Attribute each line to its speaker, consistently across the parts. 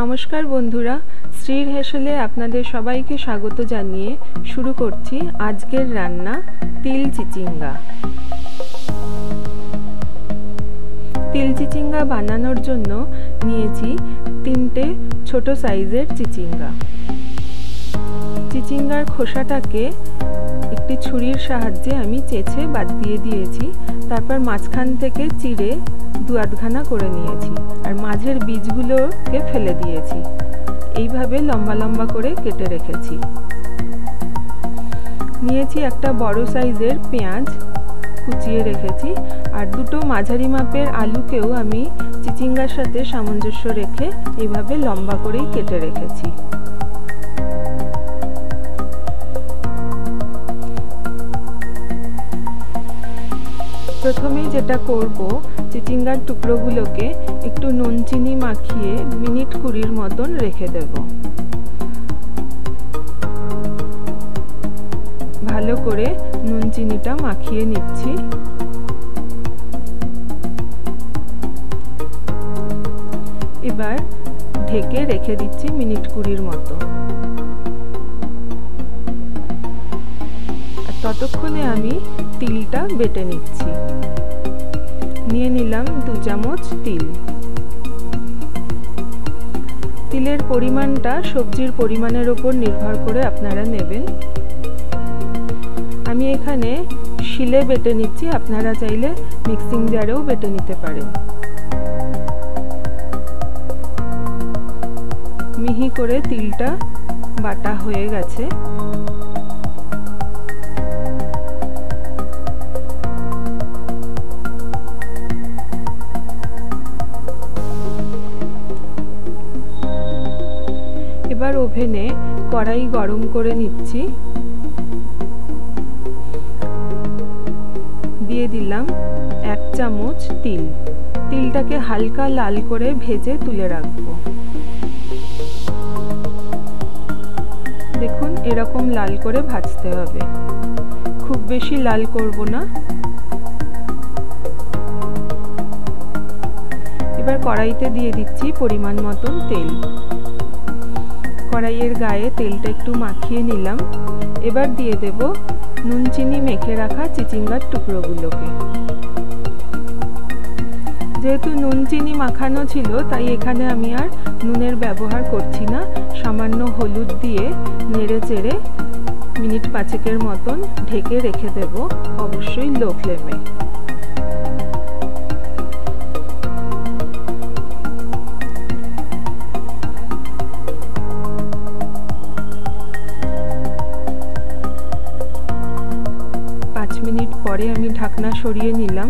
Speaker 1: নমস্কার বন্ধুরা, শ্রীর হেসেলে আপনাদের সবাইকে স্বাগত জানিয়ে শুরু করছি আজকের রান্না তিল চিচিঙ্গা। তিল চিচিঙ্গা বানানোর জন্য নিয়েছি 3টে ছোট সাইজের চিচিঙ্গা। চিচিঙ্গার খোসাটাকে একটি ছুরির সাহায্যে আমি চেঁচে বাদ দিয়ে দিয়েছি। তারপর মাঝখান থেকে চিড়ে 2-8খানা করে নিয়েছি আর মাঝের বীজগুলোকে ফেলে দিয়েছি। এইভাবে লম্বা লম্বা করে কেটে রেখেছি। নিয়েছি একটা বড় সাইজের পেঁয়াজ, কুচিয়ে রেখেছি। আর 2টো মাঝারি মাপের আলুকেও আমি চিচিঙ্গার সাথে সামঞ্জস্য রেখে এইভাবে লম্বা করেই কেটে রেখেছি। প্রথমে যেটা করব, চিচিঙ্গার টুকরোগুলোকে একটু নুন চিনি মাখিয়ে মিনিট 20 মতন রেখে দেব। ভালো করে নুন চিনিটা মাখিয়ে নিচ্ছি। এবার ঢেকে রেখে দিচ্ছি মিনিট 20 মতো। ততক্ষণে আমি তিলটা বেটে নিচ্ছি। নিয়ে নিলাম 2 চামচ তিল। তিলের পরিমাণটা সবজির পরিমাণের উপর নির্ভর করে আপনারা নেবেন। আমি এখানে শিলে বেটে নিচ্ছি, আপনারা চাইলে মিক্সিং জারেও বেটে নিতে পারেন। মিহি করে তিলটা বাটা হয়ে গেছে। এবার ওভেনে কড়াই গরম করে নিচ্ছি। দিয়ে দিলাম 1 চামচ তিল। তিলটাকে হালকা লাল করে ভেজে তুলে রাখবো। দেখুন, এরকম লাল করে ভাজতে হবে, খুব বেশি লাল করব না। এবার কড়াইতে দিয়ে দিচ্ছি পরিমাণ মতন তেল। কড়াইয়ের গায়ে তেলটা একটু মাখিয়ে নিলাম। এবার দিয়ে দেব নুন চিনি মেখে রাখা চিচিঙ্গার টুকরোগুলোকে। যেহেতু নুন চিনি মাখানো ছিল, তাই এখানে আমি আর নুনের ব্যবহার করছি না। সামান্য হলুদ দিয়ে নেড়ে চেড়ে মিনিট 5 মতন ঢেকে রেখে দেব, অবশ্যই লো ফ্লেমে। মিনিট পরে আমি ঢাকনা সরিয়ে নিলাম।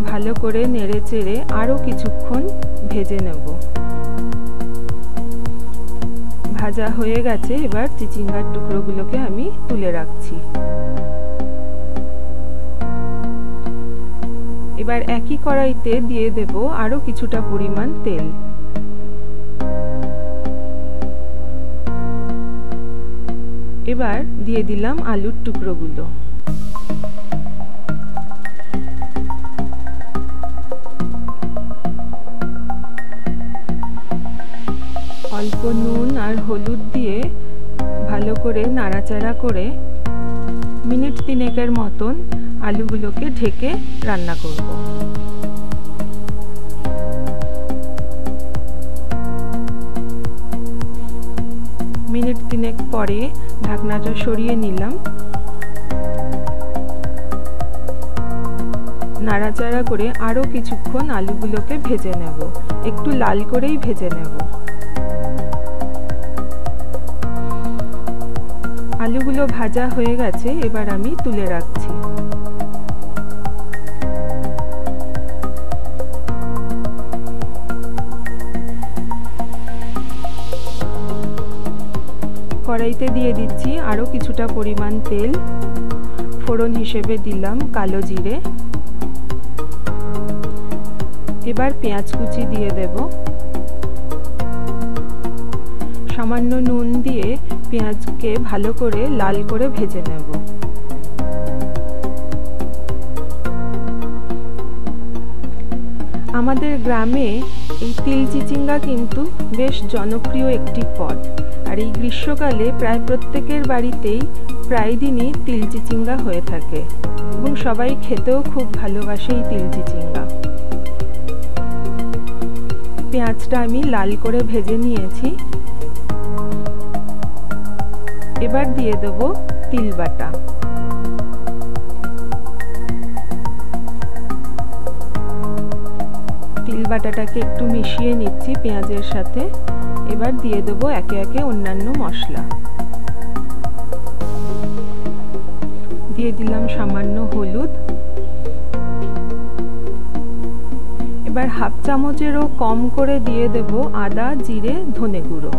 Speaker 1: ভালো করে নেড়ে চেড়ে আরো কিছুক্ষণ ভেজে নেব। ভাজা হয়ে গেছে। এবার চিচিঙ্গার টুকরোগুলোকে আমি তুলে রাখছি। এবার একই কড়াইতে দিয়ে দেব আরো কিছুটা পরিমাণ তেল। এবার দিয়ে দিলাম আলুর টুকরোগুলো। অল্প নুন আর হলুদ দিয়ে ভালো করে নাড়াচাড়া করে মিনিট 3 মতন আলুগুলোকে ঢেকে রান্না করব। মিনিট 3 পরে ঢাকনাটা সরিয়ে নিলাম। নাড়াচাড়া করে আরো কিছুক্ষণ আলুগুলোকে ভেজে নেব, একটু লাল করেই ভেজে নেব। আলুগুলো ভাজা হয়ে গেছে। এবার আমি তুলে রাখছি। কড়াইতে দিয়ে দিচ্ছি আরো কিছুটা পরিমাণ তেল। ফোড়ন হিসেবে দিলাম কালো জিরে। এবার পেঁয়াজ কুচি দিয়ে দেব। সামান্য নুন দিয়ে পেঁয়াজকে ভালো করে লাল করে ভেজে নেব। আমাদের গ্রামে এই তিল চিচিঙ্গা কিন্তু বেশ জনপ্রিয় একটি পদ। আর এই গ্রীষ্মকালে প্রায় প্রত্যেকের বাড়িতেই প্রায় দিনই তিল চিচিঙ্গা হয়ে থাকে এবং সবাই খেতেও খুব ভালোবাসে এই তিল চিচিঙ্গা। পেঁয়াজটা আমি লাল করে ভেজে নিয়েছি। এবার দিয়ে দেব তিল বাটা। তিল বাটাটাকে একটু মিশিয়ে নিচ্ছি পেঁয়াজের সাথে। এবার দিয়ে দেব একে একে অন্যান্য মশলা। দিয়ে দিলাম সামান্য হলুদ। এবার হাফ চামচেরও কম করে দিয়ে দেব আদা, জিরে, ধনে গুঁড়ো।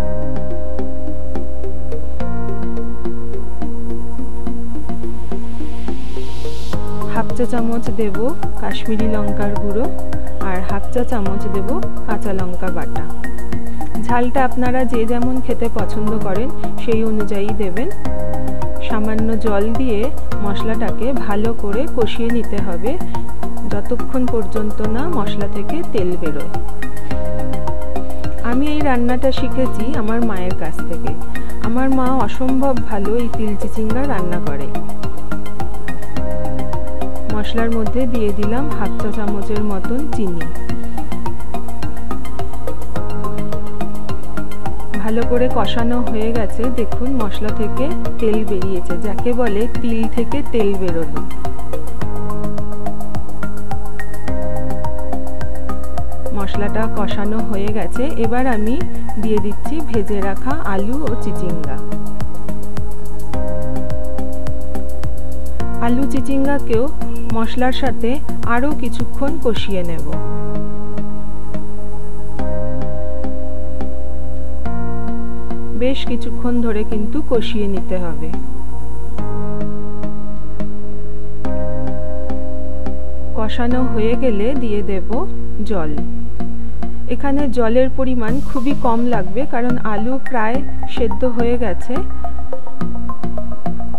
Speaker 1: হাফ চা চামচ দেব কাশ্মীরি লঙ্কার গুঁড়ো আর হাফ চা চামচ দেব কাঁচা লঙ্কা বাটা। ঝালটা আপনারা যে যেমন খেতে পছন্দ করেন সেই অনুযায়ী দেবেন। সামান্য জল দিয়ে মশলাটাকে ভালো করে কষিয়ে নিতে হবে যতক্ষণ পর্যন্ত না মশলা থেকে তেল বেরোয়। আমি এই রান্নাটা শিখেছি আমার মায়ের কাছ থেকে। আমার মা অসম্ভব ভালো এই তিল চিচিঙ্গা রান্না করে। মশলার মধ্যে দিয়ে দিলাম হাফ চা চামচের মতন চিনি। ভালো করে কষানো হয়ে গেছে। দেখুন মশলা থেকে তেল বেরিয়েছে, যাকে বলে তিল থেকে তেল বেরোনো। মশলাটা কষানো হয়ে গেছে। এবার আমি দিয়ে দিচ্ছি ভেজে রাখা আলু ও চিচিঙ্গা। আলু চিচিঙ্গাকেও মশলার সাথে আরও কিছুক্ষণ কষিয়ে নেব। বেশ কিছুক্ষণ ধরে কিন্তু কষিয়ে নিতে হবে। কষানো হয়ে গেলে দিয়ে দেব জল। এখানে জলের পরিমাণ খুবই কম লাগবে, কারণ আলু প্রায় সেদ্ধ হয়ে গেছে,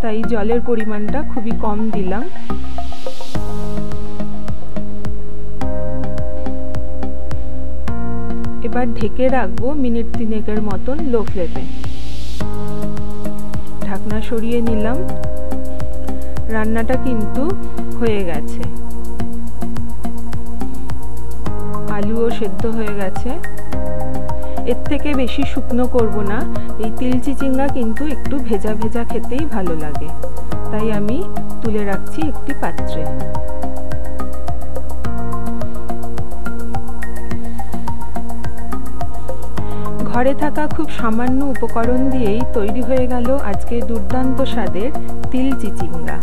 Speaker 1: তাই জলের পরিমাণটা খুবই কম দিলাম। এবার ঢেকে রাখবো মিনিট 3 মতন লো ফ্লেমে। ঢাকনা সরিয়ে নিলাম। রান্নাটা কিন্তু হয়ে গেছে। আলুও সেদ্ধ হয়ে গেছে। এর থেকে বেশি শুকনো করব না। এই তিল চিচিঙ্গা কিন্তু একটু ভেজা ভেজা খেতেই ভালো লাগে, তাই আমি তুলে রাখছি একটি পাত্রে। ঘরে থাকা খুব সামান্য উপকরণ দিয়েই তৈরি হয়ে গেল আজকে দুর্দান্ত স্বাদের তিল চিচিঙ্গা।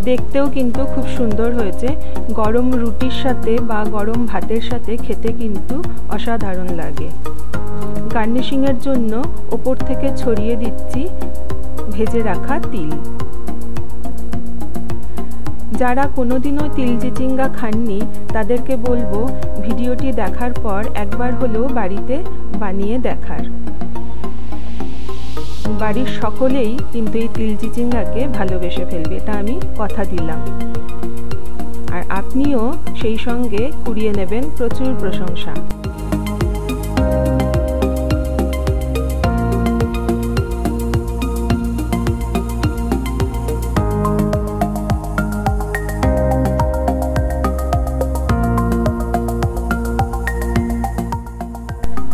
Speaker 1: দেখতেও কিন্তু খুব সুন্দর হয়েছে। গরম রুটির সাথে বা গরম ভাতের সাথে খেতে কিন্তু অসাধারণ লাগে। গার্নিশিংয়ের জন্য ওপর থেকে ছড়িয়ে দিচ্ছি ভেজে রাখা তিল। যারা কোনোদিনও তিল চিচিঙ্গা খাননি তাদেরকে বলবো ভিডিওটি দেখার পর একবার হলেও বাড়িতে বানিয়ে দেখার। বাড়ির সকলেই কিন্তু এই তিল চিচিঙ্গাকে ভালোবেসে ফেলবে, এটা আমি কথা দিলাম। আর আপনিও সেই সঙ্গে কুড়িয়ে নেবেন প্রচুর প্রশংসা।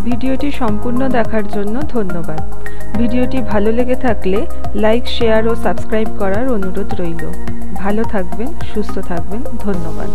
Speaker 1: ভিডিওটি সম্পূর্ণ দেখার জন্য ধন্যবাদ। ভিডিওটি ভালো লেগে থাকলে লাইক, শেয়ার ও সাবস্ক্রাইব করার অনুরোধ রইল। ভালো থাকবেন, সুস্থ থাকবেন। ধন্যবাদ।